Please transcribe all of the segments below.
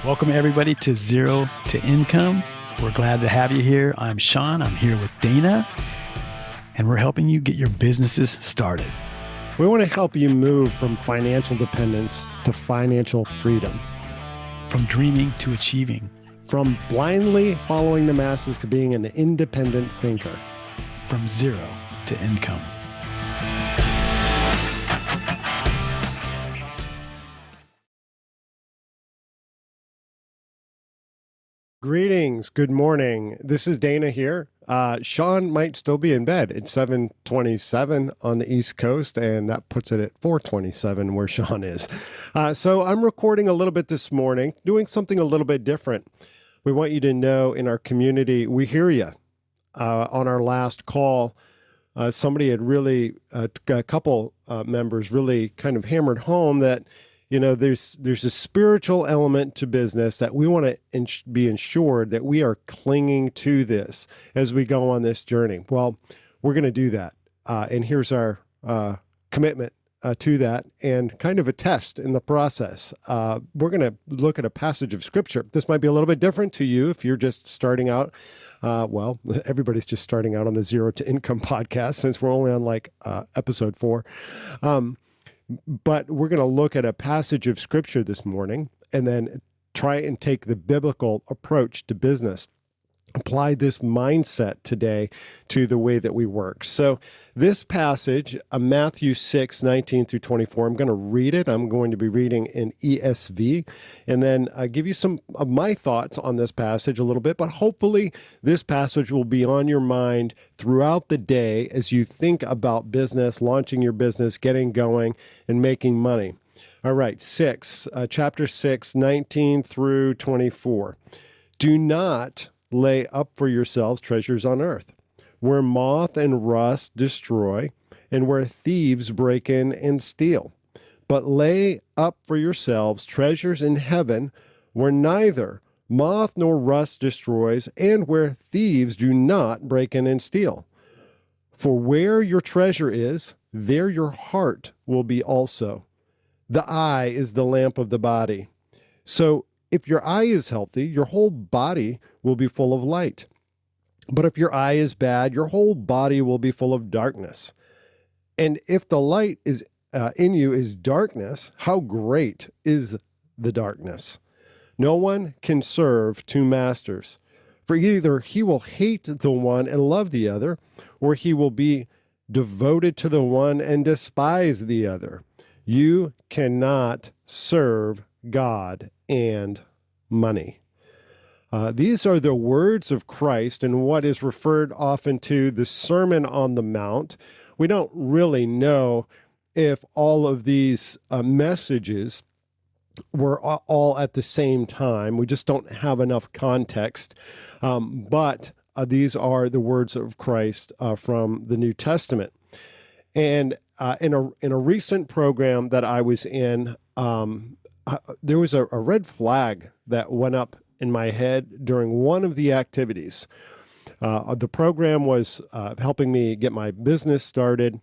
Welcome everybody to Zero to Income. We're glad to have you here. I'm Sean. I'm here with Dana, and we're helping you get your businesses started. We want to help you move from financial dependence to financial freedom. From dreaming to achieving. From blindly following the masses to being an independent thinker. From zero to income. Greetings. Good morning. This is Dana here. Sean might still be in bed. It's 7:27 on the East Coast, and that puts it at 4:27 where Sean is. So I'm recording a little bit this morning, doing something a little bit different. We want you to know in our community, we hear you. On our last call, somebody had really, a couple members really kind of hammered home that there's a spiritual element to business that we want to be ensured that we are clinging to this as we go on this journey. Well, we're going to do that. And here's our commitment to that and kind of a test in the process. We're going to look at a passage of scripture. This might be a little bit different to you if you're just starting out. Well, everybody's just starting out on the Zero to Income podcast since we're only on episode 4. But we're going to look at a passage of scripture this morning and then try and take the biblical approach to business. Apply this mindset today to the way that we work. So this passage, Matthew 6:19 through 24, I'm going to read it. I'm going to be reading in ESV and then give you some of my thoughts on this passage a little bit, but hopefully this passage will be on your mind throughout the day as you think about business, launching your business, getting going, and making money. All right, chapter 6, 19 through 24. Do not lay up for yourselves treasures on earth, where moth and rust destroy, and where thieves break in and steal. But lay up for yourselves treasures in heaven, where neither moth nor rust destroys, and where thieves do not break in and steal. For where your treasure is, there your heart will be also. The eye is the lamp of the body. So if your eye is healthy, your whole body will be full of light. But if your eye is bad, your whole body will be full of darkness. And if the light is in you is darkness, how great is the darkness? No one can serve two masters, for either he will hate the one and love the other, or he will be devoted to the one and despise the other. You cannot serve God and money. These are the words of Christ and what is referred often to the Sermon on the Mount. We don't really know if all of these messages were all at the same time. We just don't have enough context. But these are the words of Christ from the New Testament. And in a recent program that I was in, there was a red flag that went up in my head during one of the activities. The program was helping me get my business started,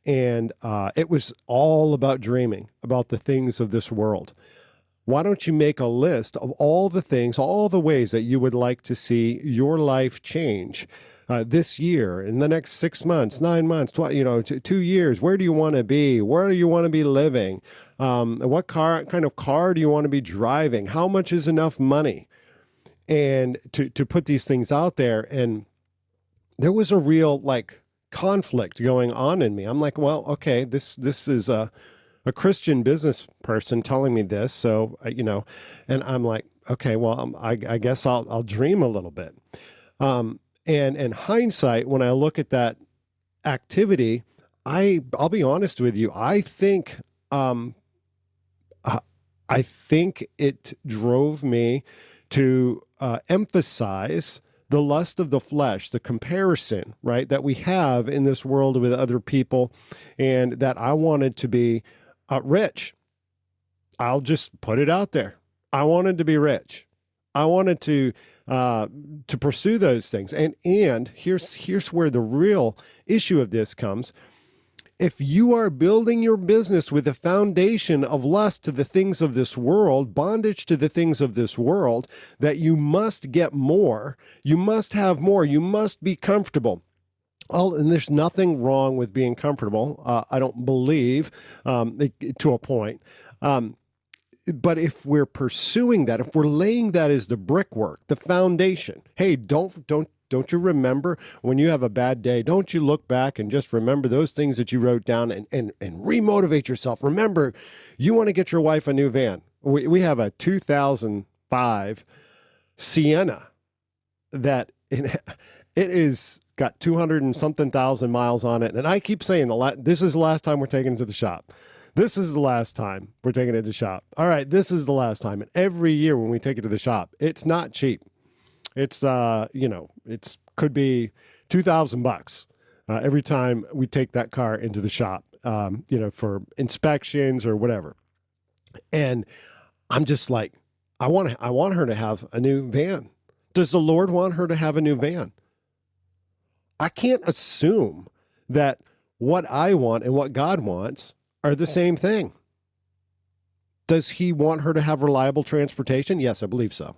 and it was all about dreaming about the things of this world. Why don't you make a list of all the things, all the ways that you would like to see your life change this year, in the next 6 months, 9 months, 2 years? Where do you want to be? Where do you want to be living? What kind of car do you want to be driving? How much is enough money? And to put these things out there. And there was a real conflict going on in me. I'm like, well, okay, this is a Christian business person telling me this. So, and I'm like, okay, well, I guess I'll dream a little bit. And in hindsight, when I look at that activity, I'll be honest with you. I think it drove me to emphasize the lust of the flesh, the comparison, right, that we have in this world with other people, and that I wanted to be rich. I'll just put it out there. I wanted to be rich. I wanted to pursue those things. And here's where the real issue of this comes, If you are building your business with a foundation of lust to the things of this world, bondage to the things of this world, that you must get more, you must have more, you must be comfortable. Oh, and there's nothing wrong with being comfortable. I don't believe to a point. But if we're pursuing that, if we're laying that as the brickwork, the foundation, hey, don't you remember when you have a bad day? Don't you look back and just remember those things that you wrote down and remotivate yourself? Remember, you want to get your wife a new van. We have a 2005 Sienna that it is got 200 and something thousand miles on it. And I keep saying this is the last time we're taking it to the shop. This is the last time we're taking it to the shop. All right, this is the last time. And every year when we take it to the shop, it's not cheap. It's it's could be $2,000 every time we take that car into the shop, for inspections or whatever. And I'm just like, I want her to have a new van. Does the Lord want her to have a new van? I can't assume that what I want and what God wants are the same thing. Does he want her to have reliable transportation? Yes, I believe so.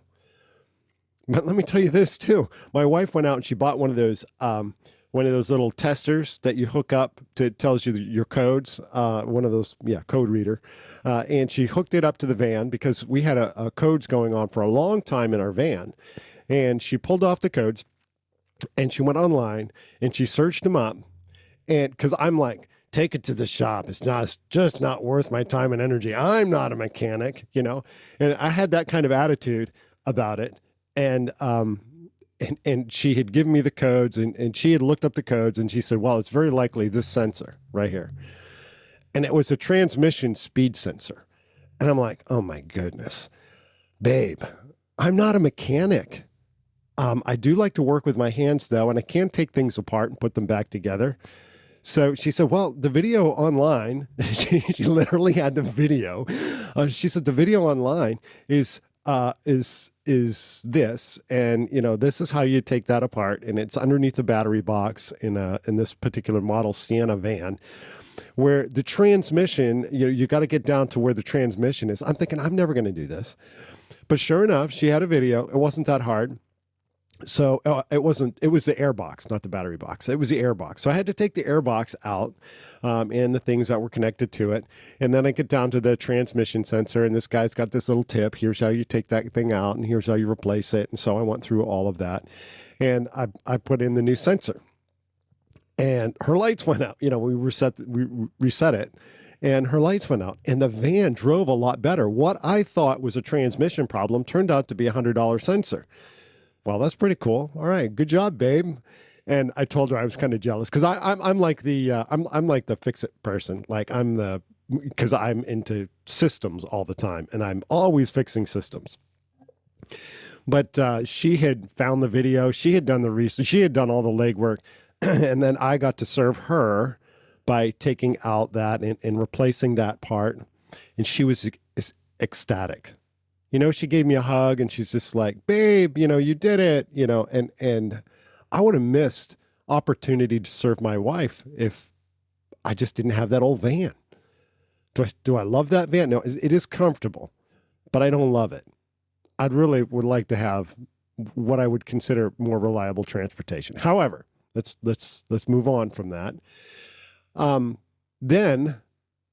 But let me tell you this too. My wife went out and she bought one of those little testers that you hook up to tells you your codes. One of those, code reader. And she hooked it up to the van because we had a codes going on for a long time in our van. And she pulled off the codes and she went online and she searched them up. And because I'm like, take it to the shop. It's just not worth my time and energy. I'm not a mechanic, And I had that kind of attitude about it. And she had given me the codes and she had looked up the codes and she said, well, it's very likely this sensor right here. And it was a transmission speed sensor. And I'm like, oh my goodness, babe, I'm not a mechanic. I do like to work with my hands though, and I can take things apart and put them back together. So she said, well, the video online, she literally had the video. She said, the video online is this, and this is how you take that apart, and it's underneath the battery box in this particular model Sienna van, where the transmission, you got to get down to where the transmission is. I'm thinking I'm never going to do this, but sure enough, she had a video. It wasn't that hard. So it was the air box, not the battery box. It was the air box. So I had to take the air box out and the things that were connected to it. And then I get down to the transmission sensor, and this guy's got this little tip. Here's how you take that thing out, and here's how you replace it. And so I went through all of that. And I put in the new sensor. And her lights went out. We reset it. And her lights went out. And the van drove a lot better. What I thought was a transmission problem turned out to be a $100 sensor. Well, that's pretty cool. All right, good job, babe. And I told her I was kind of jealous because I'm like I'm like the fix it person. Like because I'm into systems all the time, and I'm always fixing systems. But she had found the video, she had done the research, she had done all the legwork, and then I got to serve her by taking out that and replacing that part, and she was ecstatic. She gave me a hug and she's just like, babe, you did it, and I would have missed opportunity to serve my wife if I just didn't have that old van. Do I love that van? No, it is comfortable, but I don't love it. I'd really would like to have what I would consider more reliable transportation. However, let's move on from that. Then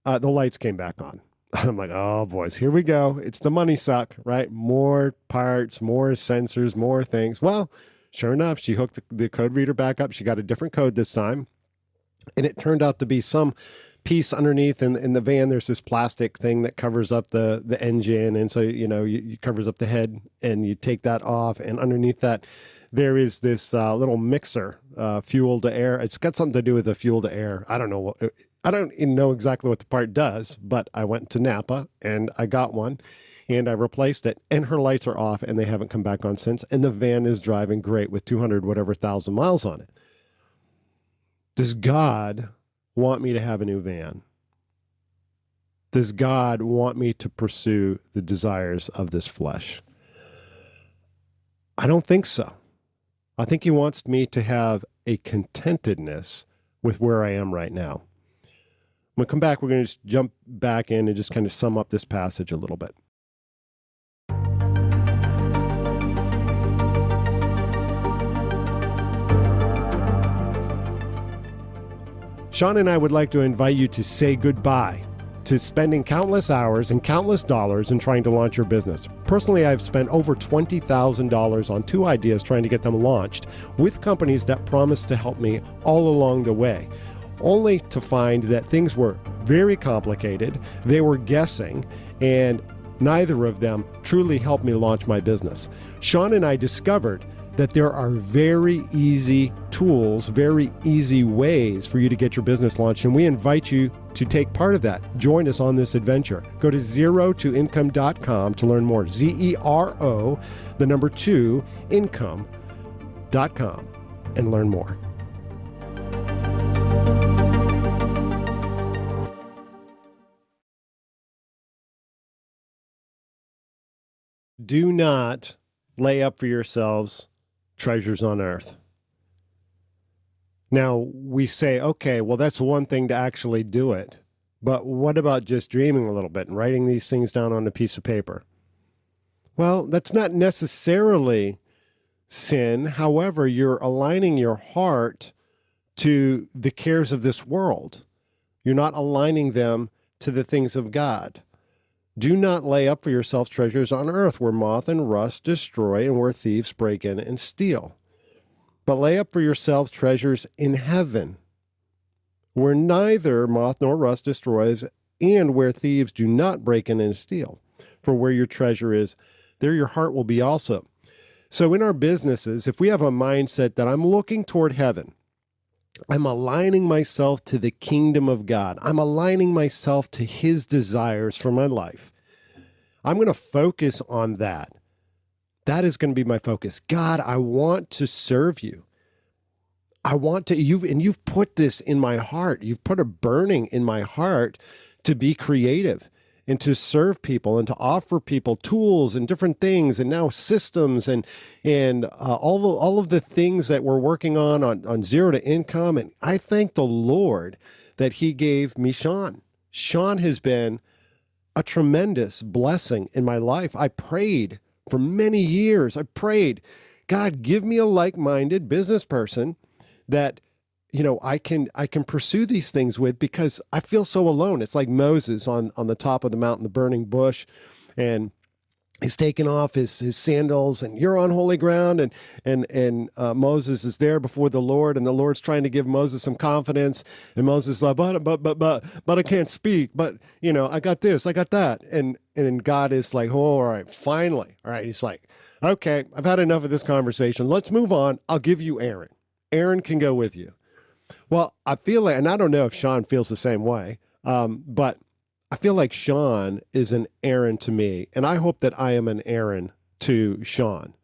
the lights came back on. I'm like, oh, boys, here we go. It's the money suck, right? More parts, more sensors, more things. Well, sure enough, she hooked the code reader back up. She got a different code this time. And it turned out to be some piece underneath in the van. There's this plastic thing that covers up the engine. And so, you covers up the head and you take that off. And underneath that, there is this little mixer, fuel to air. It's got something to do with the fuel to air. I don't know I don't even know exactly what the part does, but I went to Napa and I got one and I replaced it, and her lights are off and they haven't come back on since. And the van is driving great with 200 whatever thousand miles on it. Does God want me to have a new van? Does God want me to pursue the desires of this flesh? I don't think so. I think he wants me to have a contentedness with where I am right now. When we come back, we're going to just jump back in and just kind of sum up this passage a little bit. Sean and I would like to invite you to say goodbye to spending countless hours and countless dollars in trying to launch your business. Personally, I've spent over $20,000 on 2 ideas trying to get them launched with companies that promised to help me all along the way, only to find that things were very complicated, they were guessing, and neither of them truly helped me launch my business. Sean and I discovered that there are very easy tools, very easy ways for you to get your business launched, and we invite you to take part of that. Join us on this adventure. Go to zerotoincome.com to learn more. ZERO, the number 2, income.com, and learn more. Do not lay up for yourselves treasures on earth. Now, we say, okay, well, that's one thing to actually do it. But what about just dreaming a little bit and writing these things down on a piece of paper? Well, that's not necessarily sin. However, you're aligning your heart to the cares of this world. You're not aligning them to the things of God. Do not lay up for yourself treasures on earth where moth and rust destroy and where thieves break in and steal. But lay up for yourselves treasures in heaven where neither moth nor rust destroys and where thieves do not break in and steal. For where your treasure is, there your heart will be also. So in our businesses, if we have a mindset that I'm looking toward heaven, I'm aligning myself to the kingdom of God. I'm aligning myself to his desires for my life. I'm going to focus on that. That is going to be my focus. God, I want to serve you. I want to, you've put this in my heart. You've put a burning in my heart to be creative and to serve people and to offer people tools and different things and now systems and all of the things that we're working on Zero to Income. And I thank the Lord that he gave me Sean. Sean has been a tremendous blessing in my life. I prayed for many years. I prayed, God, give me a like-minded business person that I can pursue these things with, because I feel so alone. It's like Moses on the top of the mountain, the burning bush, and he's taking off his sandals, and you're on holy ground, and Moses is there before the Lord, and the Lord's trying to give Moses some confidence, and Moses is like, but I can't speak, but I got this, I got that, and God is like, oh, all right, finally, all right. He's like, okay, I've had enough of this conversation. Let's move on. I'll give you Aaron. Aaron can go with you. Well, I feel like, and I don't know if Sean feels the same way, but I feel like Sean is an Aaron to me, and I hope that I am an Aaron to Sean.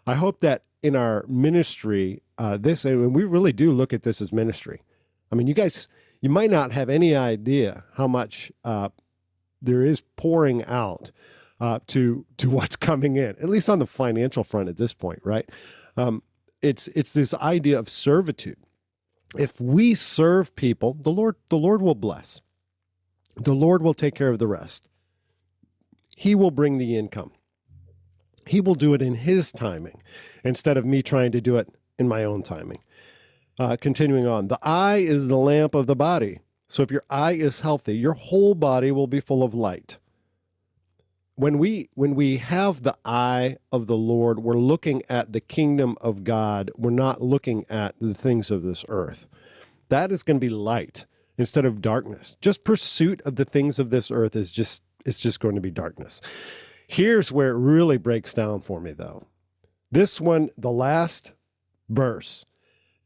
I hope that in our ministry, and we really do look at this as ministry. I mean, you might not have any idea how much there is pouring out to what's coming in, at least on the financial front at this point, right? It's this idea of servitude. If we serve people, the Lord will bless. The Lord will take care of the rest. He will bring the income. He will do it in his timing instead of me trying to do it in my own timing. Continuing on, the eye is the lamp of the body. So if your eye is healthy, your whole body will be full of light. When we have the eye of the Lord, we're looking at the kingdom of God. We're not looking at the things of this earth. That is going to be light instead of darkness. Just pursuit of the things of this earth is just going to be darkness. Here's where it really breaks down for me, though. This one, the last verse,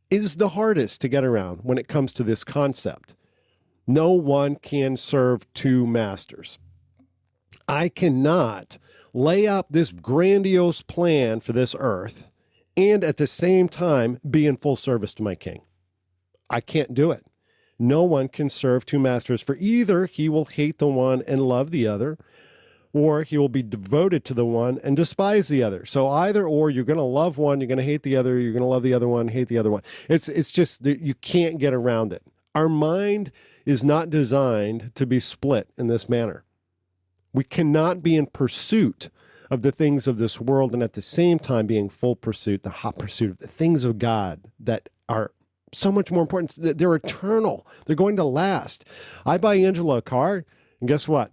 is the hardest to get around when it comes to this concept. No one can serve 2 masters. I cannot lay out this grandiose plan for this earth and at the same time be in full service to my king. I can't do it. No one can serve 2 masters, for either he will hate the one and love the other, or he will be devoted to the one and despise the other. So either or, you're going to love one, you're going to hate the other, you're going to love the other one, hate the other one. It's just, you can't get around it. Our mind is not designed to be split in this manner. We cannot be in pursuit of the things of this world and at the same time be in full pursuit, the hot pursuit of the things of God that are so much more important. They're eternal. They're going to last. I buy Angela a car, and guess what?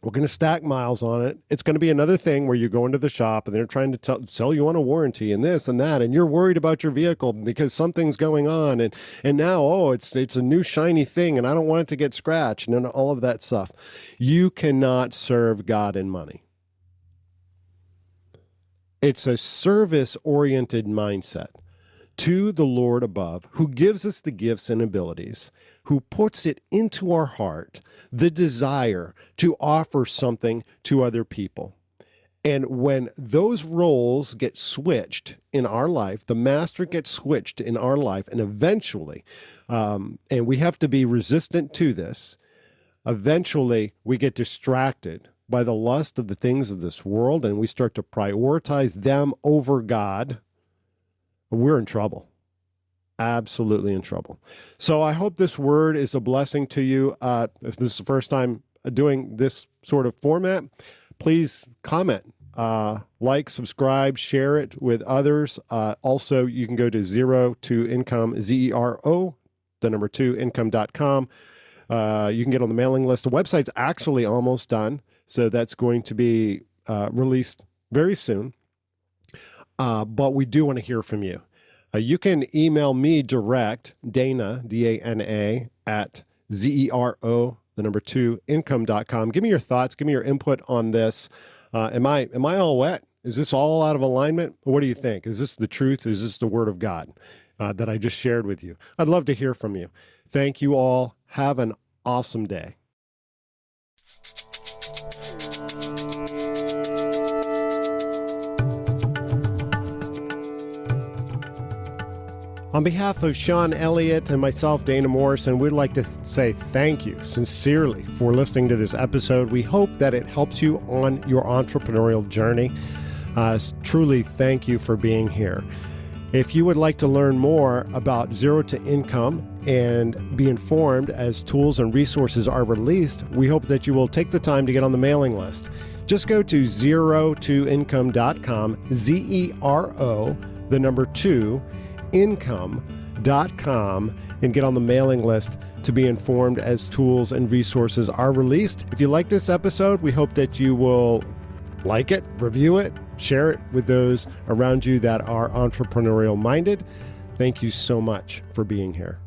We're going to stack miles on it. It's going to be another thing where you go into the shop and they're trying to sell you on a warranty and this and that, and you're worried about your vehicle because something's going on, and now, oh, it's a new shiny thing, and I don't want it to get scratched, and all of that stuff. You cannot serve God in money. It's a service-oriented mindset to the Lord above, who gives us the gifts and abilities, who puts it into our heart, the desire to offer something to other people. And when those roles get switched in our life, the master gets switched in our life, and eventually, and we have to be resistant to this, eventually we get distracted by the lust of the things of this world, and we start to prioritize them over God. We're in trouble. Absolutely in trouble. So I hope this word is a blessing to you. If this is the first time doing this sort of format, please comment, like, subscribe, share it with others. Also, you can go to Zero to Income, ZERO, the number 2, income.com. You can get on the mailing list. The website's actually almost done, so that's going to be released very soon. But we do want to hear from you. You can email me direct, Dana, D-A-N-A, at ZERO, the number 2, income.com. Give me your thoughts. Give me your input on this. Am I all wet? Is this all out of alignment? What do you think? Is this the truth? Is this the word of God that I just shared with you? I'd love to hear from you. Thank you all. Have an awesome day. On behalf of Sean Elliott and myself, Dana Morrison, we'd like to say thank you sincerely for listening to this episode. We hope that it helps you on your entrepreneurial journey. Truly, thank you for being here. If you would like to learn more about Zero to Income and be informed as tools and resources are released, we hope that you will take the time to get on the mailing list. Just go to zerotoincome.com, ZERO, the number 2, income.com, and get on the mailing list to be informed as tools and resources are released. If you like this episode, we hope that you will like it, review it, share it with those around you that are entrepreneurial minded. Thank you so much for being here.